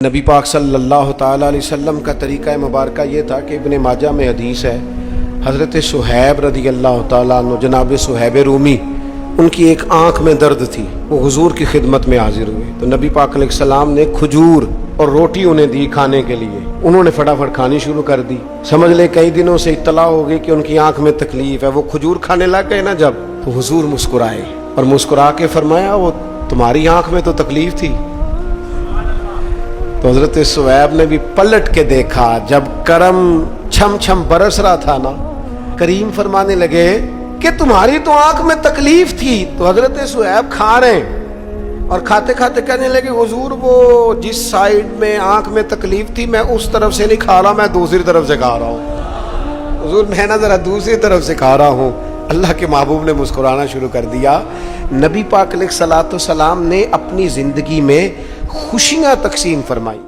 نبی پاک صلی اللہ تعالیٰ علیہ وسلم کا طریقہ مبارکہ یہ تھا کہ ابن ماجہ میں حدیث ہے، حضرت صہیب رضی اللہ تعالیٰ عنہ، جناب صہیب رومی، ان کی ایک آنکھ میں درد تھی، وہ حضور کی خدمت میں حاضر ہوئے تو نبی پاک علیہ السلام نے کھجور اور روٹی انہیں دی کھانے کے لیے۔ انہوں نے فٹافٹ کھانی شروع کر دی۔ سمجھ لے کئی دنوں سے اطلاع ہو گئی کہ ان کی آنکھ میں تکلیف ہے، وہ کھجور کھانے لگ گئے نا جب، تو حضور مسکرائے اور مسکرا کے فرمایا وہ تمہاری آنکھ میں تو تکلیف تھی۔ تو حضرت صہیب نے بھی پلٹ کے دیکھا، جب کرم چھم چھم برس رہا تھا نا، کریم فرمانے لگے کہ تمہاری تو آنکھ میں تکلیف تھی۔ تو حضرت صہیب کھا رہے ہیں اور کھاتے کھاتے کہنے لگے حضور وہ جس سائیڈ میں آنکھ میں تکلیف تھی میں اس طرف سے نہیں کھا رہا، میں دوسری طرف سے کھا رہا ہوں۔ حضور میں نا ذرا دوسری طرف سے کھا رہا ہوں۔ اللہ کے محبوب نے مسکرانا شروع کر دیا۔ نبی پاک علیہ الصلوۃ والسلام نے اپنی زندگی میں خوشیاں تقسیم فرمائی۔